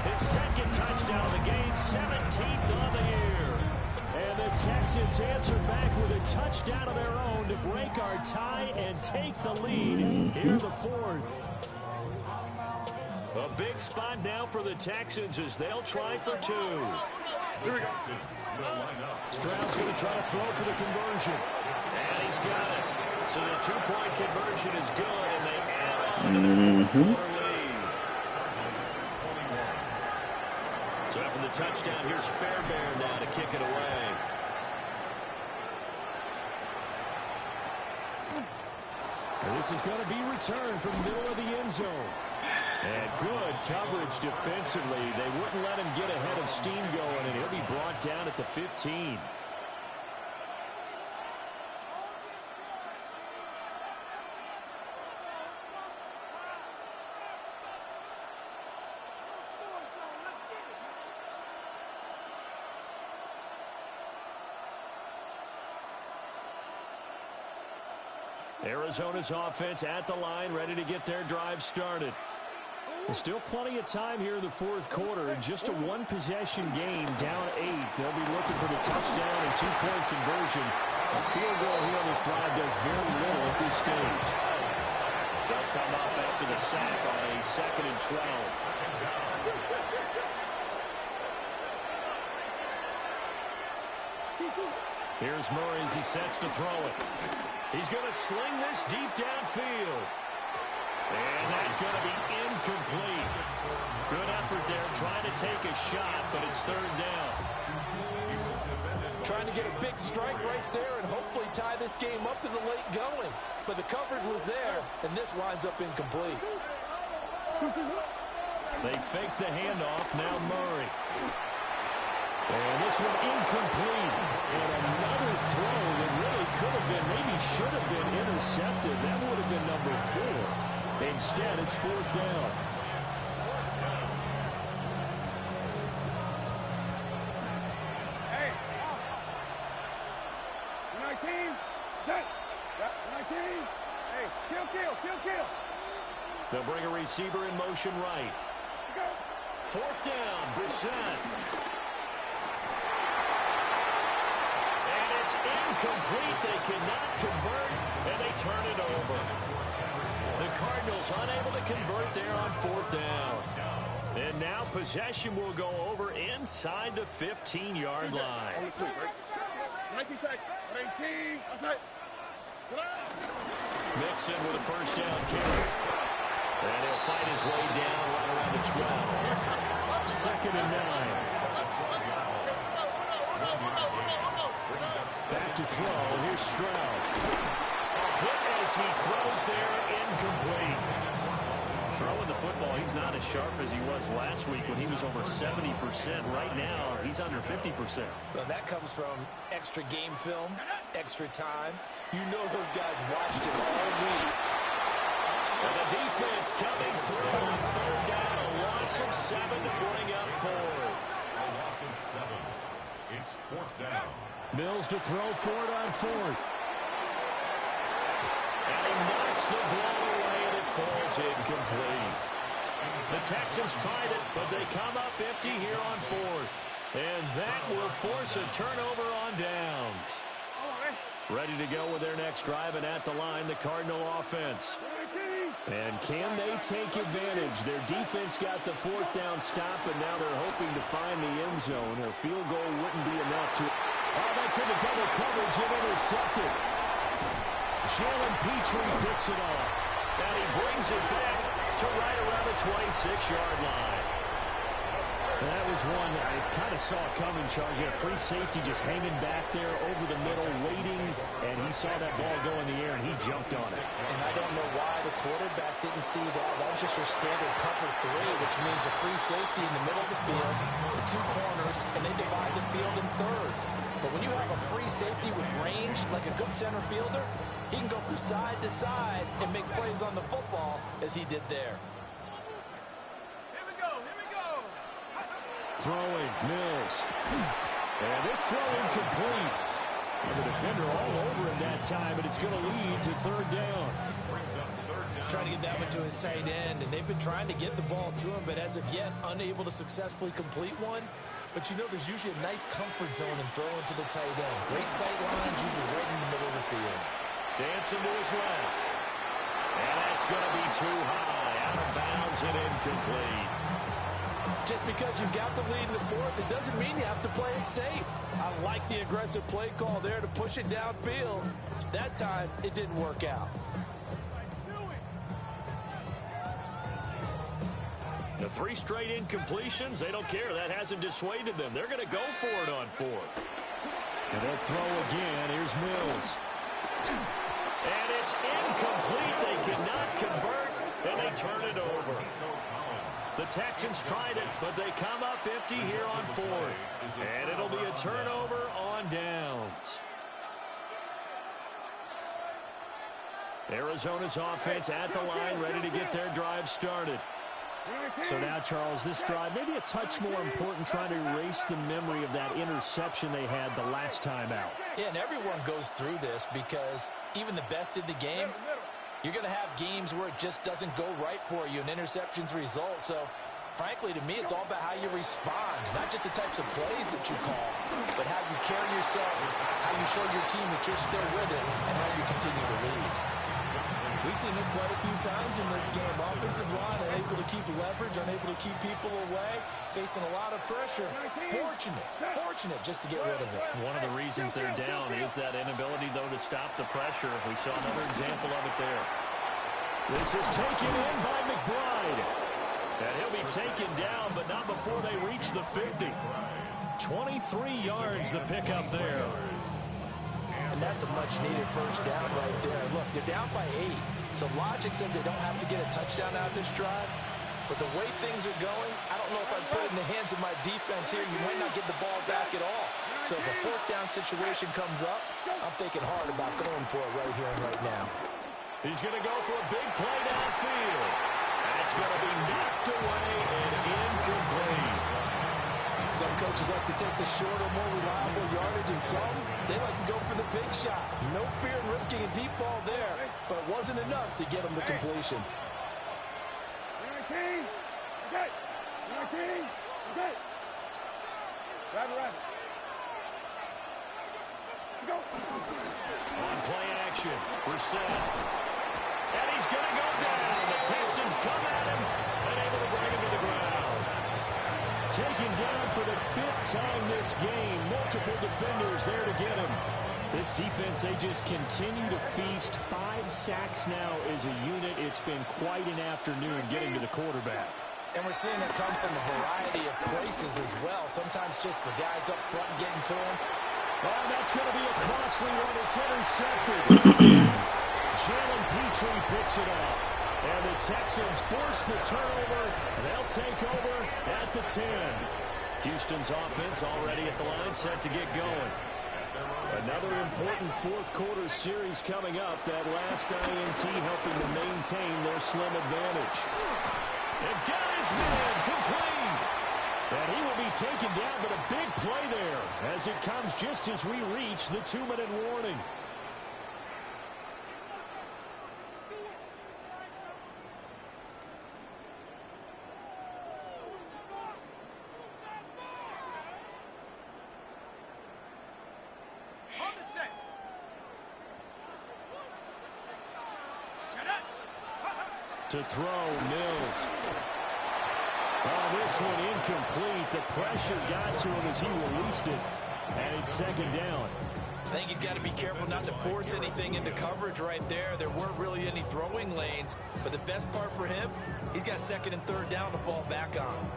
[SPEAKER 1] his second touchdown of the game, 17th on the year. And the Texans answer back with a touchdown of their own to break our tie and take the lead here in the fourth. A big spot now for the Texans as they'll try for 2.
[SPEAKER 3] Here we go.
[SPEAKER 1] Stroud's going to try to throw for the conversion. And he's got it. So the 2-point conversion is good, and they add on to the fourth quarter lead. So after the touchdown, here's Fairbairn now to kick it away. And this is going to be returned from the middle of the end zone. And good coverage defensively. They wouldn't let him get ahead of steam going, and he'll be brought down at the 15. Arizona's offense at the line, ready to get their drive started. There's still plenty of time here in the fourth quarter. Just a one-possession game, down 8. They'll be looking for the touchdown and 2-point conversion. A field goal here on this drive does very little at this stage. They'll come up after the sack on a 2nd and 12. Here's Murray as he sets to throw it. He's going to sling this deep downfield. And that's going to be incomplete. Good effort there, trying to take a shot, but it's 3rd down.
[SPEAKER 2] Trying to get a big strike right there and hopefully tie this game up to the late going. But the coverage was there, and this winds up incomplete.
[SPEAKER 1] They fake the handoff, now Murray. And this one incomplete. And another throw that really could have been, maybe should have been intercepted. That would have been number 4. Instead, it's 4th down.
[SPEAKER 3] Hey. 19. Set. 19. Hey, kill.
[SPEAKER 1] They'll bring a receiver in motion right. 4th down, Brissett. And it's incomplete. They cannot convert, and they turn it over. The Cardinals unable to convert there on 4th down. And now possession will go over inside the 15-yard line.
[SPEAKER 3] 19 tax. 18. Outside.
[SPEAKER 1] Mixon with a first down carry. And he'll fight his way down right around the 12. 2nd and 9. Back to throw. Here's Stroud. A hit as he throws there, incomplete. Throwing the football, he's not as sharp as he was last week when he was over 70%. Right now, he's under 50%.
[SPEAKER 2] Well, that comes from extra game film, extra time. You know those guys watched it all week.
[SPEAKER 1] And the defense coming through on 3rd down. A loss of 7 to bring up 4th.
[SPEAKER 4] A loss of 7. It's 4th down.
[SPEAKER 1] Mills to throw for it on 4th. And he knocks the ball away and it falls incomplete. The Texans tried it, but they come up empty here on fourth. And that will force a turnover on downs. Ready to go with their next drive, and at the line, the Cardinal offense. And can they take advantage? Their defense got the fourth down stop, and now they're hoping to find the end zone. A field goal wouldn't be enough to... Oh, that's into double coverage and intercepted. Jalen Petrie picks it off. And he brings it back to right around the 26-yard line. And that was one I kind of saw coming, Charles. You had free safety just hanging back there over the middle, waiting, and he saw that ball go in the air, and he jumped on it.
[SPEAKER 2] And I don't know why the quarterback didn't see that. That was just your standard cover 3, which means a free safety in the middle of the field, the 2 corners, and they divide the field in thirds. But when you have a free safety with range, like a good center fielder, he can go from side to side and make plays on the football as he did there.
[SPEAKER 1] Throwing, Mills. And this throw incomplete. And the defender all over him that time, but it's going to lead to third down.
[SPEAKER 2] Trying to get that one to his tight end, and they've been trying to get the ball to him, but as of yet, unable to successfully complete one. But you know there's usually a nice comfort zone in throwing to the tight end. Great sight lines, usually right in the middle of the field.
[SPEAKER 1] Dancing to his left. And that's going to be too high. Out of bounds and incomplete.
[SPEAKER 2] Just because you've got the lead in the fourth, it doesn't mean you have to play it safe. I like the aggressive play call there to push it downfield. That time, it didn't work out.
[SPEAKER 1] The 3 straight incompletions, they don't care. That hasn't dissuaded them. They're going to go for it on fourth. And they'll throw again. Here's Mills. And it's incomplete. They cannot convert, and they turn it over. The Texans tried it, but they come up empty here on fourth. And it'll be a turnover on downs. Arizona's offense at the line, ready to get their drive started. So now, Charles, this drive, maybe a touch more important, trying to erase the memory of that interception they had the last time out.
[SPEAKER 2] Yeah, and everyone goes through this because even the best in the game, you're going to have games where it just doesn't go right for you and interceptions result. So, frankly, to me, it's all about how you respond, not just the types of plays that you call, but how you carry yourself, how you show your team that you're still with it, and how you continue to lead.
[SPEAKER 3] We've seen this quite a few times in this game. Offensive line unable to keep leverage, unable to keep people away, facing a lot of pressure. Fortunate just to get rid of it.
[SPEAKER 1] One of the reasons they're down is that inability, though, to stop the pressure. We saw another example of it there. This is taken in by McBride. And he'll be taken down, but not before they reach the 50. 23 yards the pickup there.
[SPEAKER 2] And that's a much-needed first down right there. Look, they're down by 8. So logic says they don't have to get a touchdown out of this drive. But the way things are going, I don't know if I'd put it in the hands of my defense here. You might not get the ball back at all. So if a fourth down situation comes up, I'm thinking hard about going for it right here and right now.
[SPEAKER 1] He's going to go for a big play downfield. That's going to be knocked away and incomplete.
[SPEAKER 2] Some coaches like to take the shorter, more reliable yardage, and some, they like to go for the big shot. No fear in risking a deep ball there, but it wasn't enough to get them the completion.
[SPEAKER 3] 19. Okay. 19. Okay. Right. Go.
[SPEAKER 1] On play action, Brissett. And he's going to go down. The Texans come at him and able to bring him to the ground. Taken down for the 5th time this game. Multiple defenders there to get him. This defense, they just continue to feast. 5 sacks now as a unit. It's been quite an afternoon getting to the quarterback.
[SPEAKER 2] And we're seeing it come from a variety of places as well. Sometimes just the guys up front getting to him.
[SPEAKER 1] Oh, that's going to be a costly one. It's intercepted. Jalen Petrie picks it up. And the Texans force the turnover. They'll take over at the 10. Houston's offense already at the line, set to get going. Another important fourth quarter series coming up. That last INT helping to maintain their slim advantage. And got his man complete. And he will be taken down, but a big play there as it comes just as we reach the 2-minute warning. To throw, Mills. Oh, this one incomplete. The pressure got to him as he released it. And it's second down.
[SPEAKER 2] I think he's got to be careful not to force anything into coverage right there. There weren't really any throwing lanes. But the best part for him, he's got second and third down to fall back on.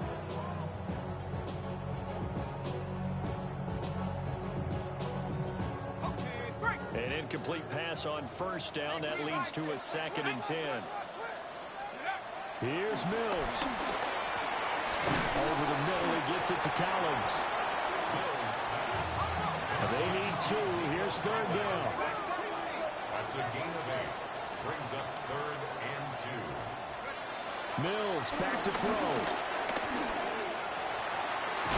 [SPEAKER 1] An incomplete pass on first down. That leads to a 2nd and 10. Here's Mills. Over the middle, he gets it to Collins. They need 2. Here's third down.
[SPEAKER 4] That's a gain of 8. Brings up 3rd and 2.
[SPEAKER 1] Mills back to throw.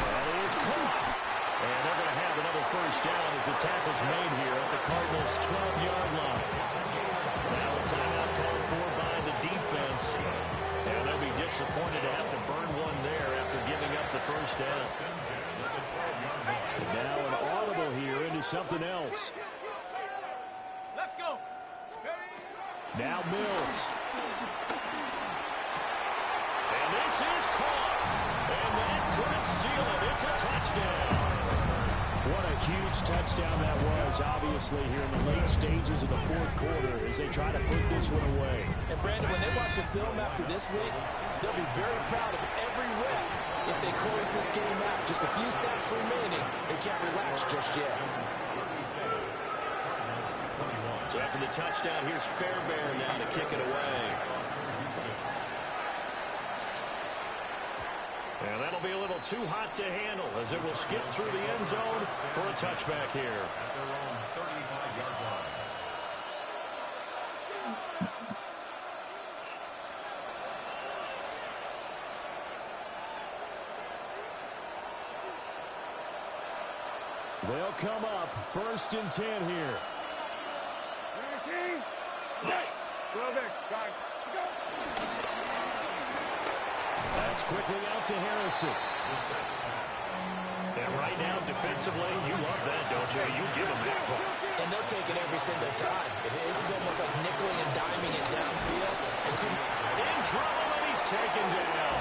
[SPEAKER 1] That is caught. And they're going to have another first down as the tackle's made here at the Cardinals' 12-yard line. Now a timeout called for by the defense. And they'll be disappointed to have to burn one there after giving up the first down. Now an audible here into something else.
[SPEAKER 6] Let's go.
[SPEAKER 1] Now Mills. And this is caught. And that could seal it. It's a touchdown. What a huge touchdown that was, obviously, here in the late stages of the fourth quarter as they try to put this one away.
[SPEAKER 2] And, Brandon, when they watch the film after this week, they'll be very proud of every rep if they close this game out. Just a few snaps remaining. They can't relax just yet.
[SPEAKER 1] So after the touchdown, here's Fairbairn now to kick it away. And that'll be a little too hot to handle as it will skip through the end zone for a touchback here.
[SPEAKER 4] At their own 35-yard line.
[SPEAKER 1] They'll come up 1st and 10 here. That's quickly out to Harrison. And right now, defensively, you love that, don't you? You give them that ball.
[SPEAKER 2] And they'll take it every single time. This is almost like nickeling and diming it downfield. And
[SPEAKER 1] in trouble, and he's taken down.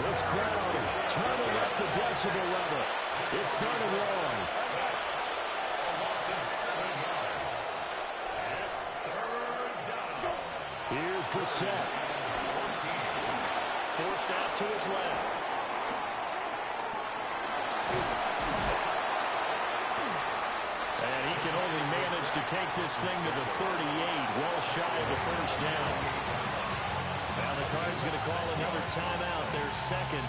[SPEAKER 1] This crowd turning up the decibel level. It's 3rd and long. Here's Brissett. Forced out to his left. And he can only manage to take this thing to the 38, well shy of the first down. Now the Cards going to call another timeout, their second,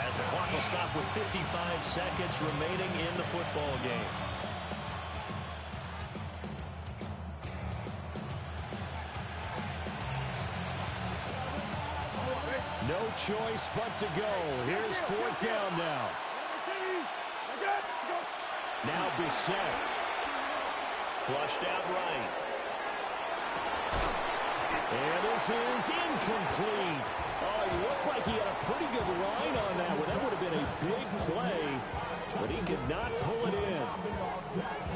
[SPEAKER 1] as the clock will stop with 55 seconds remaining in the football game. No choice but to go. Here's 4th down now. Now Brissett. Flushed out right. And this is incomplete. Oh, he looked like he had a pretty good line on that one. That would have been a big play, but he could not pull it in.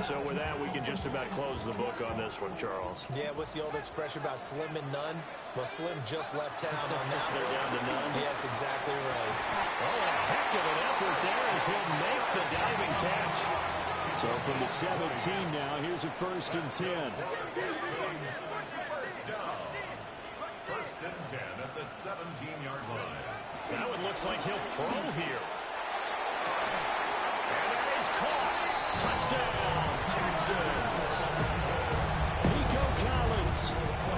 [SPEAKER 1] So with that, we can just about close the book on this one, Charles.
[SPEAKER 2] yeah, what's the old expression about slim and none? Well, Slim just left town on that.
[SPEAKER 1] They're down to none.
[SPEAKER 2] Yes, exactly right.
[SPEAKER 1] Oh, a heck of an effort there as he'll make the diving catch. So from the 17 now, here's a 1st and 10.
[SPEAKER 4] First down. 1st and 10 at the 17-yard line.
[SPEAKER 1] That one looks like he'll throw here. And that is caught. Touchdown, Texans. Nico Collins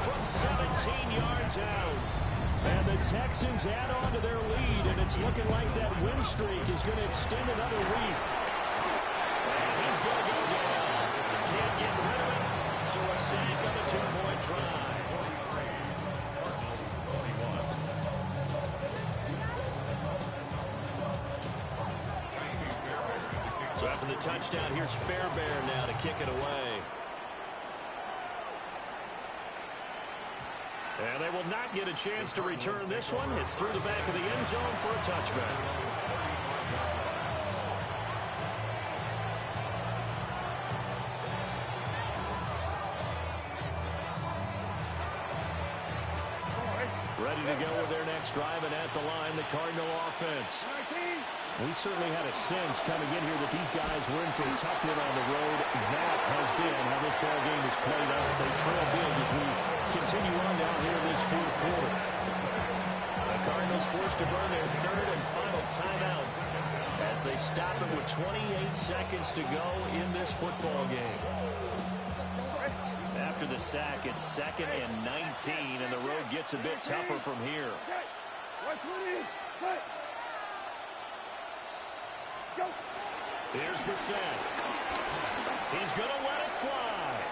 [SPEAKER 1] from 17 yards out. And the Texans add on to their lead, and it's looking like that win streak is going to extend another week. And he's going to go down. Can't get rid of it, so a sack on the 2-point try. So after the touchdown, here's Fairbairn now to kick it away. And they will not get a chance to return this one. It's through the back of the end zone for a touchback. go with their next drive, and at the line, the Cardinal offense. We certainly had a sense coming in here that these guys were in for a tough one on the road. That has been how this ball game is played out. They trail big as we continue on down here in this fourth quarter. The Cardinals forced to burn their third and final timeout as they stop it with 28 seconds to go in this football game. After the sack, it's 2nd and 19, and the road gets a bit tougher from here. Here's Brissett. He's going to let it fly.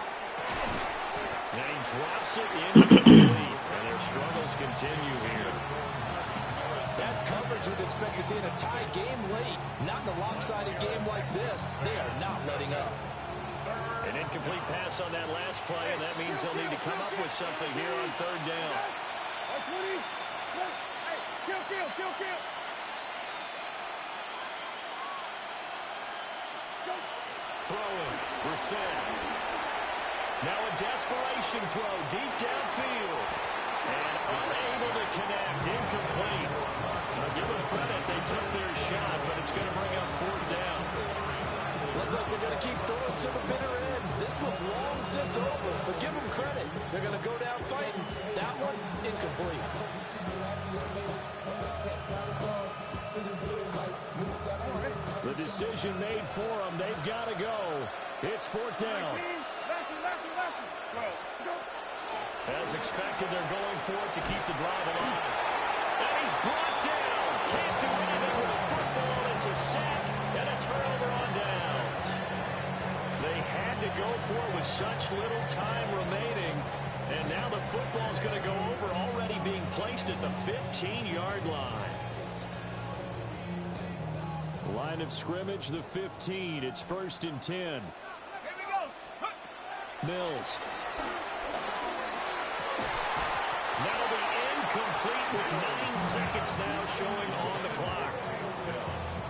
[SPEAKER 1] And he drops it incomplete. And their struggles continue here.
[SPEAKER 2] That's coverage you'd expect to see in a tie game late. Not in a lopsided game like this. They are not letting up.
[SPEAKER 1] An incomplete pass on that last play, and that means they'll need to come up with something here on third down. Throwing, Brissett. Now a desperation throw deep downfield. And unable to connect, incomplete. I'll give them credit, they took their shot, but it's going to bring up fourth down.
[SPEAKER 2] Looks like they're going to keep throwing to the bitter end. This one's long since over, but give them credit. They're going to go down fighting. That one, incomplete.
[SPEAKER 1] The decision made for them. They've got to go. It's fourth down. As expected, they're going for it to keep the drive alive. And he's brought down. Can't do anything with a football. It's a sack and a turnover on downs. They had to go for it with such little time remaining. And now the football's going to go over, already being placed at the 15-yard line. Line of scrimmage, the 15. It's 1st and 10.
[SPEAKER 6] Here we go.
[SPEAKER 1] Mills. That'll be incomplete with 9 seconds now showing on the clock.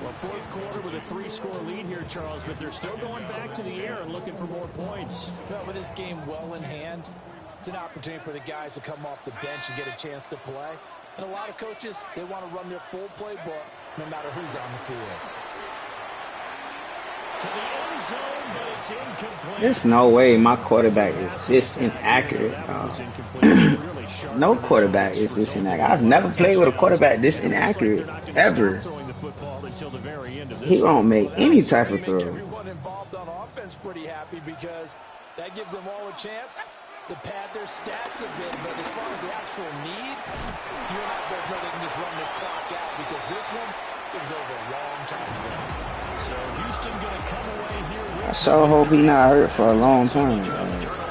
[SPEAKER 1] Well, fourth quarter with a 3-score lead here, Charles, but they're still going back to the air and looking for more points.
[SPEAKER 2] Well, with this game well in hand, it's an opportunity for the guys to come off the bench and get a chance to play. And a lot of coaches, they want to run their full playbook no matter who's on the field.
[SPEAKER 1] To the end zone, but it's incomplete.
[SPEAKER 5] There's no way my quarterback is this inaccurate. No quarterback is this inaccurate. I've never played with a quarterback this inaccurate, ever. He won't make any type of throw.
[SPEAKER 2] Everyone involved on offense pretty happy because that gives them all a chance to pad their stats a bit. But as far as the actual need, you and I both know they can just run this clock out because this one was over a long time ago.
[SPEAKER 1] So Houston going to come away here with
[SPEAKER 5] I sure hope he's not hurt for a long time.